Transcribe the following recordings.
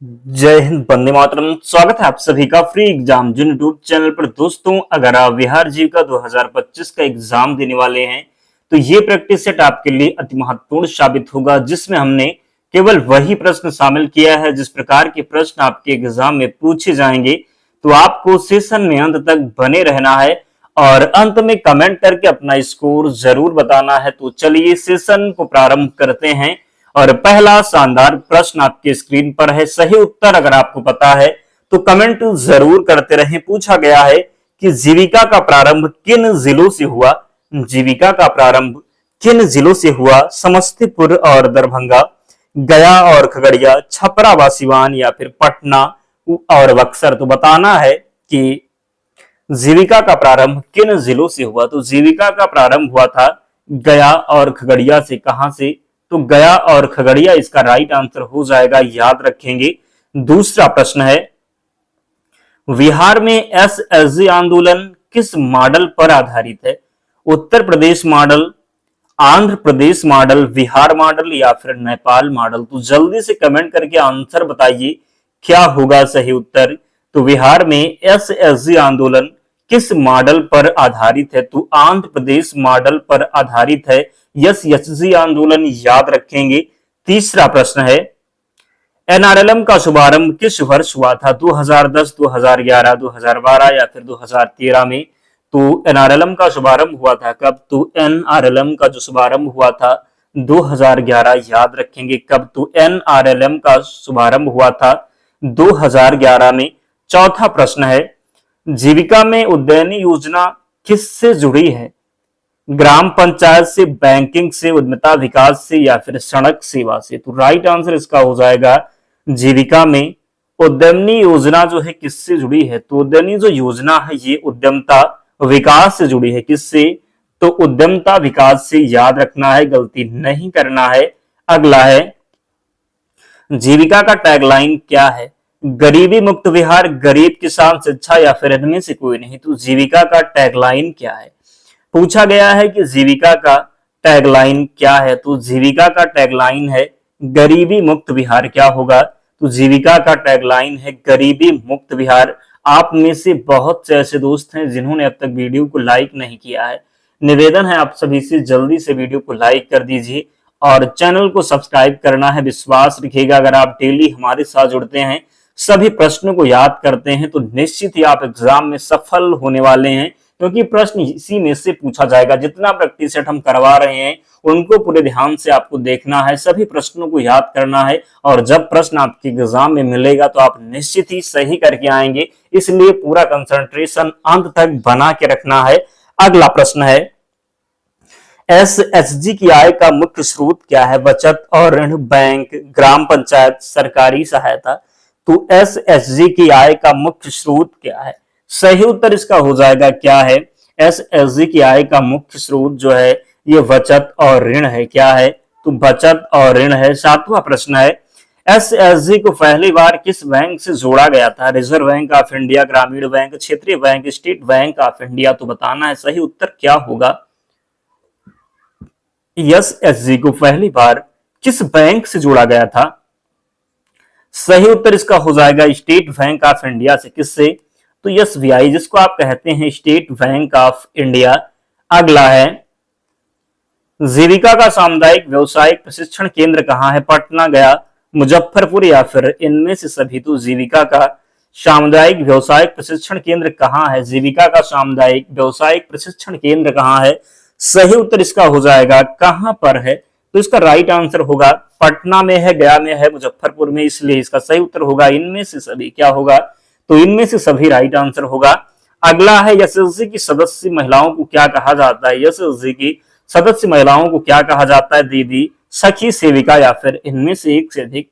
जय हिंद, वंदे मातरम। स्वागत है आप सभी का फ्री एग्जाम जिन यूट्यूब चैनल पर। दोस्तों, अगर आप बिहार जीविका 2025 का एग्जाम देने वाले हैं तो ये प्रैक्टिस सेट आपके लिए अति महत्वपूर्ण साबित होगा, जिसमें हमने केवल वही प्रश्न शामिल किया है जिस प्रकार के प्रश्न आपके एग्जाम में पूछे जाएंगे। तो आपको सेशन में अंत तक बने रहना है और अंत में कमेंट करके अपना स्कोर जरूर बताना है। तो चलिए सेशन को प्रारंभ करते हैं और पहला शानदार प्रश्न आपके स्क्रीन पर है। सही उत्तर अगर आपको पता है तो कमेंट जरूर करते रहें। पूछा गया है कि जीविका का प्रारंभ किन जिलों से हुआ। जीविका का प्रारंभ किन जिलों से हुआ? समस्तीपुर और दरभंगा, गया और खगड़िया, छपरा व सिवान या फिर पटना और बक्सर। तो बताना है कि जीविका का प्रारंभ किन जिलों से हुआ। तो जीविका का प्रारंभ हुआ था गया और खगड़िया से। कहां से? तो गया और खगड़िया इसका राइट आंसर हो जाएगा, याद रखेंगे। दूसरा प्रश्न है, बिहार में एसएसजी आंदोलन किस मॉडल पर आधारित है? Uttar Pradesh model, Andhra Pradesh model, Bihar model या फिर नेपाल मॉडल। तो जल्दी से कमेंट करके आंसर बताइए, क्या होगा सही उत्तर। तो बिहार में एसएसजी आंदोलन किस मॉडल पर आधारित है? तो आंध्र प्रदेश मॉडल पर आधारित है एसएसजी आंदोलन, याद रखेंगे। तीसरा प्रश्न है, एनआरएलएम का शुभारंभ किस वर्ष हुआ था? 2010, 2011, 2012 या फिर 2013 में। तो एनआरएलएम का शुभारंभ हुआ था कब? तो एनआरएलएम का जो शुभारंभ हुआ था 2011, याद रखेंगे कब। तो एनआरएलएम का शुभारंभ हुआ था 2011 में। चौथा प्रश्न है, जीविका में उद्यमी योजना किससे जुड़ी है? ग्राम पंचायत से, बैंकिंग से, उद्यमिता विकास से या फिर सड़क सेवा से। तो राइट आंसर इसका हो जाएगा, जीविका में उद्यमी योजना जो है किससे जुड़ी है? तो उद्यमी जो योजना है ये उद्यमता विकास से जुड़ी है। किससे? तो उद्यमता विकास से, याद रखना है, गलती नहीं करना है। अगला है, जीविका का टैगलाइन क्या है? गरीबी मुक्त बिहार, गरीब किसान, शिक्षा या फिर इनमें से कोई नहीं। तो जीविका का टैगलाइन क्या है? पूछा गया है कि जीविका का टैगलाइन क्या है। तो जीविका का टैगलाइन है गरीबी मुक्त बिहार। क्या होगा? तो जीविका का टैगलाइन है गरीबी मुक्त बिहार। आप में से बहुत से ऐसे दोस्त हैं जिन्होंने अब तक वीडियो को लाइक नहीं किया है। निवेदन है आप सभी से, जल्दी से वीडियो को लाइक कर दीजिए और चैनल को सब्सक्राइब करना है। विश्वास रखिएगा, अगर आप डेली हमारे साथ जुड़ते हैं, सभी प्रश्नों को याद करते हैं, तो निश्चित ही आप एग्जाम में सफल होने वाले हैं, क्योंकि प्रश्न इसी में से पूछा जाएगा। जितना प्रैक्टिस सेट हम करवा रहे हैं उनको पूरे ध्यान से आपको देखना है, सभी प्रश्नों को याद करना है और जब प्रश्न आपके एग्जाम में मिलेगा तो आप निश्चित ही सही करके आएंगे। इसलिए पूरा कंसंट्रेशन अंत तक बना के रखना है। अगला प्रश्न है, एसएचजी की आय का मुख्य स्रोत क्या है? बचत और ऋण, बैंक, ग्राम पंचायत, सरकारी सहायता। तो एसएचजी की आय का मुख्य स्रोत क्या है? सही उत्तर इसका हो जाएगा क्या है? एसएचजी की आय का मुख्य स्रोत जो है ये बचत और ऋण है। क्या है? तो बचत और ऋण है। सातवां प्रश्न है, एसएचजी को पहली बार किस बैंक से जोड़ा गया था? रिजर्व बैंक ऑफ इंडिया, ग्रामीण बैंक, क्षेत्रीय bank, state bank of India. तो बताना है सही उत्तर क्या होगा। एसएचजी को पहली बार किस बैंक से जोड़ा गया था? सही उत्तर इसका हो जाएगा स्टेट बैंक ऑफ इंडिया से। किससे? तो एसबीआई, जिसको आप कहते हैं स्टेट बैंक ऑफ इंडिया। अगला है, जीविका का सामुदायिक व्यवसायिक प्रशिक्षण केंद्र कहां है? पटना, गया, मुजफ्फरपुर या फिर इनमें से सभी। तो जीविका का सामुदायिक व्यवसायिक प्रशिक्षण केंद्र कहां है? जीविका का सामुदायिक व्यवसायिक प्रशिक्षण केंद्र कहां है? सही उत्तर इसका हो जाएगा कहां पर है? तो इसका राइट आंसर होगा पटना में है, गया में है, मुजफ्फरपुर में, इसलिए इसका सही उत्तर होगा इनमें से सभी। क्या होगा? तो इनमें से सभी राइट आंसर होगा। अगला है, एसएचजी की सदस्य महिलाओं को क्या कहा जाता है? एसएचजी की सदस्य महिलाओं को क्या कहा जाता है? दीदी, सखी, सेविका या फिर इनमें से एक से अधिक।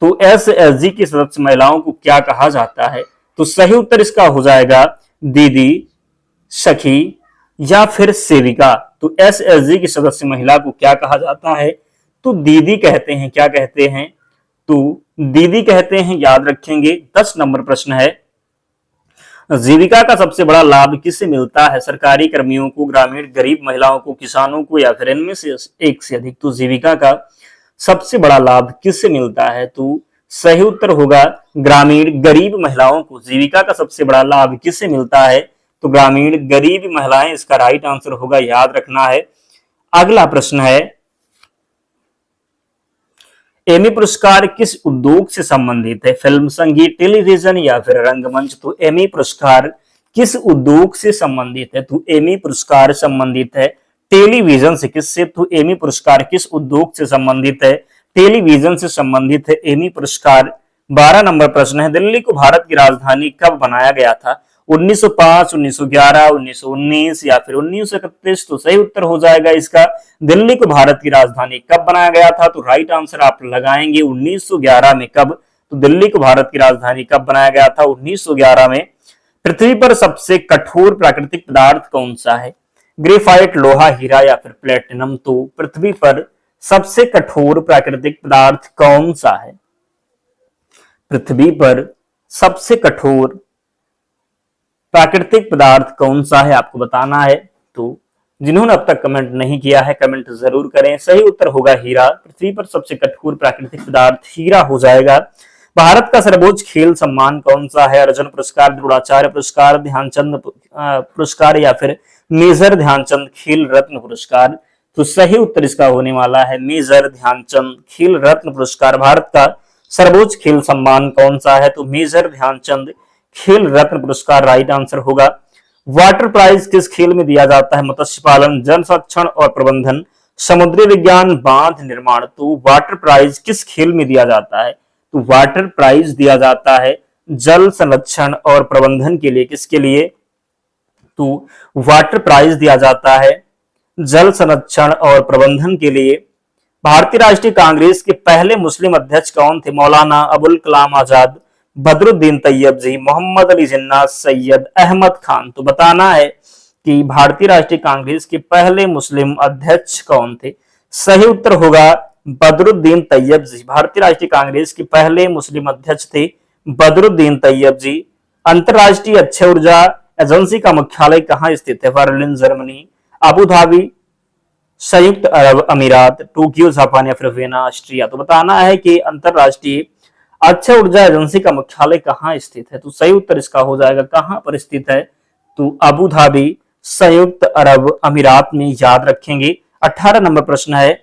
तो एसएचजी की सदस्य महिलाओं को क्या कहा जाता है? तो सही उत्तर इसका हो जाएगा दीदी, सखी या फिर सेविका। तो एसएचजी की सदस्य महिला को क्या कहा जाता है? तो दीदी कहते हैं। क्या कहते हैं? तो दीदी कहते हैं, याद रखेंगे। 10 नंबर प्रश्न है, जीविका का सबसे बड़ा लाभ किससे मिलता है? सरकारी कर्मियों को, ग्रामीण गरीब महिलाओं को, किसानों को या फिर इनमें से एक से अधिक। तो जीविका का सबसे बड़ा लाभ किससे मिलता है? तो सही उत्तर होगा ग्रामीण गरीब महिलाओं को जीविका का सबसे बड़ा लाभ किससे मिलता है? तो ग्रामीण गरीब महिलाएं इसका राइट आंसर होगा, याद रखना है। अगला प्रश्न है, एमी पुरस्कार किस उद्योग से संबंधित है? फिल्म, संगीत, टेलीविजन या फिर रंगमंच? तो एमी पुरस्कार किस उद्योग से संबंधित है? तो एमी पुरस्कार संबंधित है टेलीविजन से। किससे? तो एमी पुरस्कार किस उद्योग से संबंधित है? टेलीविजन से संबंधित है एमी पुरस्कार। 12 नंबर प्रश्न है, दिल्ली को भारत की राजधानी कब बनाया गया था? 1905, 1911, 1919 या फिर 1931? तो सही उत्तर हो जाएगा इसका, दिल्ली को भारत की राजधानी कब बनाया गया था? तो राइट आंसर आप लगाएंगे 1911 में। कब? तो दिल्ली को भारत की राजधानी कब बनाया गया था? 1911 में। पृथ्वी पर सबसे कठोर प्राकृतिक पदार्थ कौन सा है? ग्रेफाइट, लोहा, हीरा या फिर प्लेटिनम? तो पृथ्वी पर सबसे कठोर प्राकृतिक पदार्थ कौन सा है? पृथ्वी पर सबसे कठोर प्राकृतिक पदार्थ कौन सा है आपको बताना है। तो जिन्होंने अब तक कमेंट नहीं किया है कमेंट जरूर करें। सही उत्तर होगा हीरा। पृथ्वी पर सबसे कठोर प्राकृतिक पदार्थ हीरा हो जाएगा। भारत का सर्वोच्च खेल सम्मान कौन सा है? अर्जुन पुरस्कार, द्रोणाचार्य पुरस्कार, ध्यानचंद पुरस्कार या फिर मेजर ध्यानचंद खेल रत्न पुरस्कार? तो सही उत्तर इसका होने वाला है मेजर ध्यानचंद खेल रत्न पुरस्कार। भारत का सर्वोच्च खेल सम्मान कौन सा है? तो मेजर ध्यानचंद खेल रत्न पुरस्कार राइट आंसर होगा। वाटर प्राइज किस खेल में दिया जाता है? मत्स्य पालन, जल संरक्षण और प्रबंधन, समुद्री विज्ञान, बांध निर्माण? तो वाटर प्राइज किस खेल में दिया जाता है? तो वाटर प्राइज दिया जाता है जल संरक्षण और प्रबंधन के लिए। किसके लिए? तो वाटर प्राइज दिया जाता है जल संरक्षण और प्रबंधन के लिए। भारतीय राष्ट्रीय कांग्रेस के पहले मुस्लिम अध्यक्ष कौन थे? मौलाना अबुल कलाम आजाद, बदरुद्दीन तैयब जी, मोहम्मद अली जिन्ना, सैयद अहमद खान? तो बताना है कि भारतीय राष्ट्रीय कांग्रेस के पहले मुस्लिम अध्यक्ष कौन थे? सही उत्तर होगा बदरुद्दीन तैयब जी। भारतीय राष्ट्रीय कांग्रेस के पहले मुस्लिम अध्यक्ष थे बदरुद्दीन तैयब जी। अंतरराष्ट्रीय अक्षय ऊर्जा एजेंसी का मुख्यालय कहाँ स्थित है? बर्लिन, जर्मनी, अबू धाबी, संयुक्त अरब अमीरात, टोक्यो जापान या फिर वियना ऑस्ट्रिया? तो बताना है कि अंतरराष्ट्रीय अक्षय ऊर्जा एजेंसी का मुख्यालय कहाँ स्थित है? तो सही उत्तर इसका हो जाएगा कहाँ पर स्थित है? तो अबू धाबी, संयुक्त अरब अमीरात में, याद रखेंगे। 18 नंबर प्रश्न है,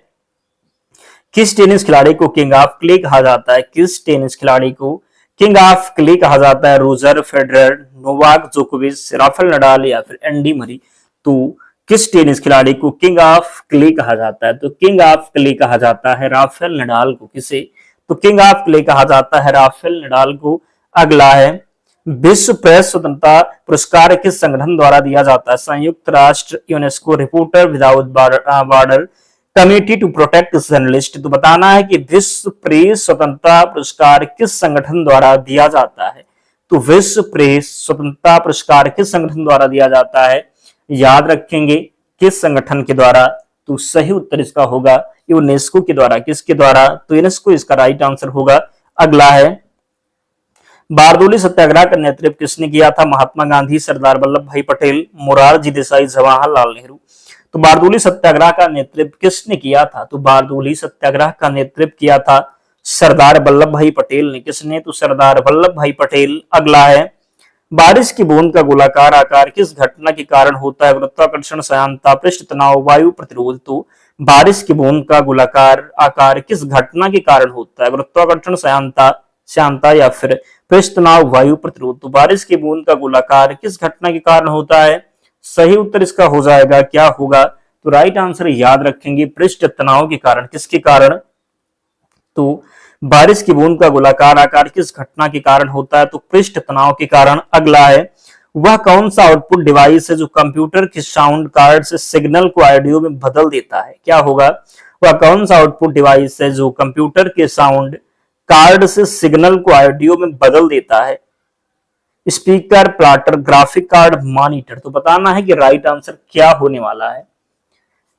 किस टेनिस खिलाड़ी को किंग ऑफ क्ले कहा जाता है? किस टेनिस खिलाड़ी को किंग ऑफ क्ले कहा जाता है? रोजर फेडरर, नोवाक जोकोविच, राफेल नडाल या फिर एंडी मरी? तो किस टेनिस खिलाड़ी को किंग ऑफ क्ले कहा जाता है? तो किंग ऑफ क्ले कहा जाता है राफेल नडाल को। किसे? तो किंग ऑफ क्ले कहा जाता है राफेल नडाल को। अगला है, विश्व प्रेस स्वतंत्रता पुरस्कार किस संगठन द्वारा दिया जाता है? संयुक्त राष्ट्र, UNESCO, reporter without border, committee to protect journalist? तो बताना है कि विश्व प्रेस स्वतंत्रता पुरस्कार किस संगठन द्वारा दिया जाता है? तो विश्व प्रेस स्वतंत्रता पुरस्कार किस संगठन द्वारा दिया जाता है? याद रखेंगे किस संगठन के द्वारा? तो सही उत्तर इसका होगा यूनेस्को के द्वारा। किसके द्वारा? तो यूनेस्को इसका राइट आंसर होगा। अगला है, बारदोली सत्याग्रह का नेतृत्व किसने किया था? महात्मा गांधी, सरदार वल्लभ भाई पटेल, मोरारजी देसाई, जवाहरलाल नेहरू? तो बारदोली सत्याग्रह का नेतृत्व किसने किया था? तो बारदोली सत्याग्रह का नेतृत्व किया था सरदार वल्लभ भाई पटेल ने। किसने? तो सरदार वल्लभ भाई पटेल। अगला है, बारिश की बूंद का गोलाकार आकार किस घटना के कारण होता है? गुरुत्वाकर्षण, श्यानता, पृष्ठ तनाव, वायु प्रतिरोध? तो बारिश की बूंद का गोलाकार आकार किस घटना के कारण होता है? गुरुत्वाकर्षण, श्यानता या फिर पृष्ठ तनाव, वायु प्रतिरोध? तो बारिश की बूंद का गोलाकार किस घटना के कारण होता है? सही उत्तर इसका हो जाएगा, क्या होगा? तो राइट आंसर याद रखेंगे पृष्ठ तनाव के कारण। किसके कारण? तो बारिश की बूंद का गोलाकार आकार किस घटना के कारण होता है? तो पृष्ठ तनाव के कारण। अगला है, वह कौन सा आउटपुट डिवाइस है जो कंप्यूटर के साउंड कार्ड से सिग्नल को ऑडियो में बदल देता है? क्या होगा? वह कौन सा आउटपुट डिवाइस है जो कंप्यूटर के साउंड कार्ड से सिग्नल को ऑडियो में बदल देता है? Speaker, plotter, graphic card, monitor? तो बताना है कि राइट आंसर क्या होने वाला है।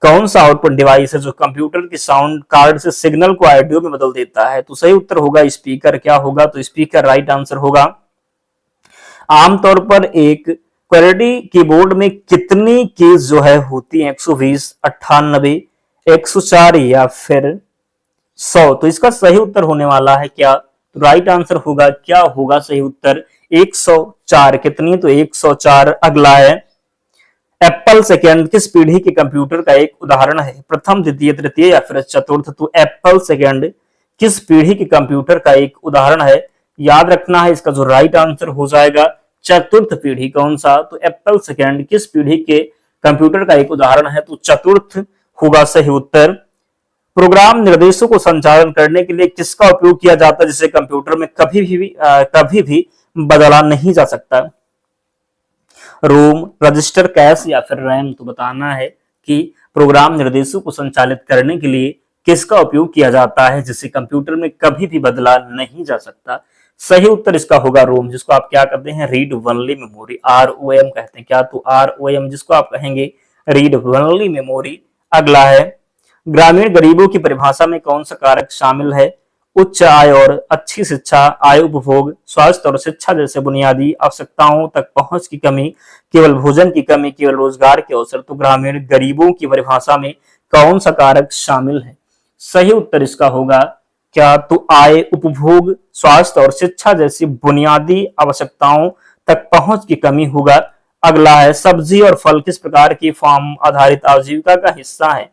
कौन सा आउटपुट डिवाइस है जो कंप्यूटर के साउंड कार्ड से सिग्नल को ऑडियो में बदल देता है? तो सही उत्तर होगा स्पीकर। क्या होगा? तो स्पीकर राइट आंसर होगा। आमतौर पर एक क्वेरडी कीबोर्ड में कितनी कीज जो है होती है? 120, 98, 104 या फिर 100? तो इसका सही उत्तर होने वाला है क्या? तो राइट आंसर होगा, क्या होगा सही उत्तर, 104। कितनी, तो 104। अगला है, एप्पल सेकेंड किस पीढ़ी के कंप्यूटर का एक उदाहरण है, प्रथम, द्वितीय, तृतीय या फिर चतुर्थ। तो एप्पल सेकेंड किस पीढ़ी के कंप्यूटर का एक उदाहरण है, याद रखना है इसका जो राइट आंसर हो जाएगा चतुर्थ पीढ़ी। कौन सा, तो एप्पल सेकेंड किस पीढ़ी के कंप्यूटर का एक उदाहरण है, तो चतुर्थ होगा सही उत्तर। प्रोग्राम निर्देशों को संचालन करने के लिए किसका उपयोग किया जाता है, जिसे कंप्यूटर में कभी भी बदला नहीं जा सकता, रोम, रजिस्टर, कैश या फिर रैम। तो बताना है कि प्रोग्राम निर्देशों को संचालित करने के लिए किसका उपयोग किया जाता है, जिसे कंप्यूटर में कभी भी बदला नहीं जा सकता। सही उत्तर इसका होगा रोम, जिसको आप क्या कहते हैं, रीड ओनली मेमोरी, ROM कहते हैं। क्या, तो ROM जिसको आप कहेंगे रीड ओनली मेमोरी। अगला है, ग्रामीण गरीबों की परिभाषा में कौन सा कारक शामिल है, उच्च आय और अच्छी शिक्षा, आय उपभोग, स्वास्थ्य और शिक्षा जैसे बुनियादी आवश्यकताओं तक पहुंच की कमी, केवल भोजन की कमी, केवल रोजगार के अवसर। तो ग्रामीण गरीबों की परिभाषा में कौन सा कारक शामिल है, सही उत्तर इसका होगा क्या, तो आय, उपभोग, स्वास्थ्य और शिक्षा जैसी बुनियादी आवश्यकताओं तक पहुंच की कमी होगा। अगला है, सब्जी और फल किस प्रकार की फार्म आधारित आजीविका का हिस्सा है,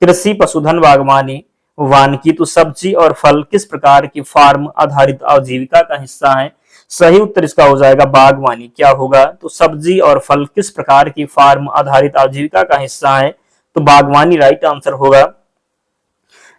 कृषि, पशुधन, बागवानी, वानिकी। तो सब्जी और फल किस प्रकार की फार्म आधारित आजीविका का हिस्सा है, सही उत्तर इसका हो जाएगा बागवानी। क्या होगा, तो सब्जी और फल किस प्रकार की फार्म आधारित आजीविका का हिस्सा है, तो बागवानी राइट आंसर होगा।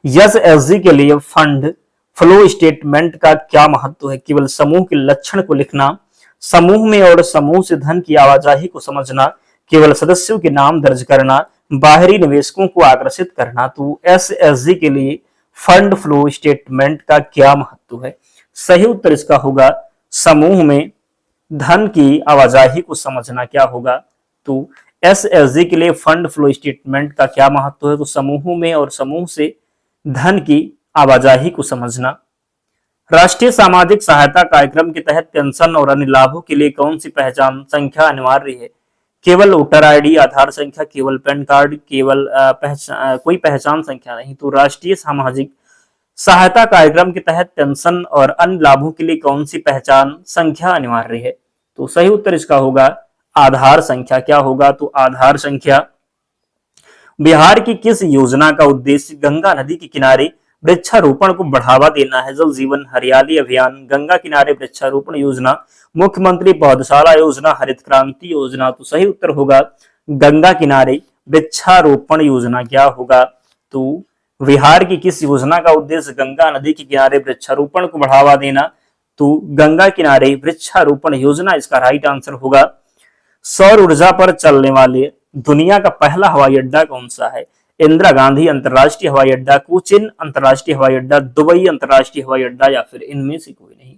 एसएसजी के लिए फंड फ्लो स्टेटमेंट का क्या महत्व है, केवल समूह के लक्षण को लिखना, समूह में और समूह से धन की आवाजाही को समझना, केवल सदस्यों के नाम दर्ज करना, बाहरी निवेशकों को आकर्षित करना। तो एसएसजी के लिए फंड फ्लो स्टेटमेंट का क्या महत्व है, सही उत्तर इसका होगा समूह में धन की आवाजाही को समझना। क्या होगा, तो एसएसजी के लिए फंड फ्लो स्टेटमेंट का क्या महत्व है, तो समूहों में और समूह से धन की आवाजाही को समझना। राष्ट्रीय सामाजिक सहायता कार्यक्रम के तहत पेंशन और अन्य लाभों के लिए कौन सी पहचान संख्या अनिवार्य है, केवल वोटर आईडी, आधार संख्या, केवल पैन कार्ड, केवल कोई पहचान संख्या नहीं। तो राष्ट्रीय सामाजिक सहायता कार्यक्रम के तहत पेंशन और अन्य लाभों के लिए कौन सी पहचान संख्या अनिवार्य है, तो सही उत्तर इसका होगा आधार संख्या। क्या होगा, तो आधार संख्या। बिहार की किस योजना का उद्देश्य गंगा नदी के किनारे वृक्षारोपण को बढ़ावा देना है, जल जीवन हरियाली अभियान, गंगा किनारे वृक्षारोपण योजना, मुख्यमंत्री पौधशाला योजना, हरित क्रांति योजना। तो सही उत्तर होगा गंगा किनारे वृक्षारोपण योजना। क्या होगा, तो बिहार की किस योजना का उद्देश्य गंगा नदी के किनारे वृक्षारोपण को बढ़ावा देना, तो गंगा किनारे वृक्षारोपण योजना इसका राइट आंसर होगा। सौर ऊर्जा पर चलने वाले दुनिया का पहला हवाई अड्डा कौन सा है, इंदिरा गांधी अंतरराष्ट्रीय हवाई अड्डा, कोचिन अंतरराष्ट्रीय हवाई अड्डा, दुबई अंतरराष्ट्रीय हवाई अड्डा या फिर इनमें से कोई नहीं।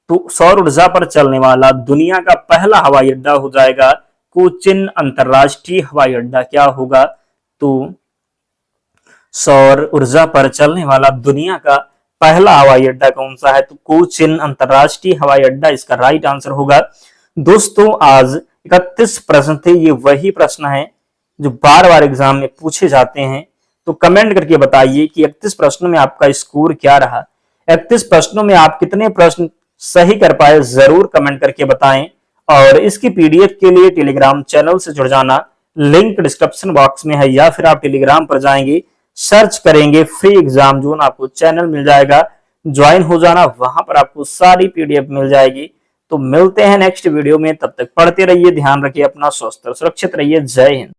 तो सौर ऊर्जा पर चलने वाला दुनिया का पहला हवाई अड्डा हो जाएगा कोचिन अंतरराष्ट्रीय हवाई अड्डा। क्या होगा, तो सौर ऊर्जा पर चलने वाला दुनिया का पहला हवाई अड्डा कौन सा है, तो कोचिन अंतरराष्ट्रीय हवाई अड्डा इसका राइट आंसर होगा। दोस्तों आज 31 प्रश्न थे, ये वही प्रश्न है जो बार बार एग्जाम में पूछे जाते हैं। तो कमेंट करके बताइए कि 31 प्रश्नों में आपका स्कोर क्या रहा, 31 प्रश्नों में आप कितने प्रश्न सही कर पाए, जरूर कमेंट करके बताएं। और इसकी पीडीएफ के लिए टेलीग्राम चैनल से जुड़ जाना, लिंक डिस्क्रिप्शन बॉक्स में है, या फिर आप टेलीग्राम पर जाएंगे, सर्च करेंगे फ्री एग्जाम जोन, आपको चैनल मिल जाएगा, ज्वाइन हो जाना, वहां पर आपको सारी पीडीएफ मिल जाएगी। तो मिलते हैं नेक्स्ट वीडियो में, तब तक पढ़ते रहिए, ध्यान रखिए अपना, स्वस्थ और सुरक्षित रहिए। जय हिंद।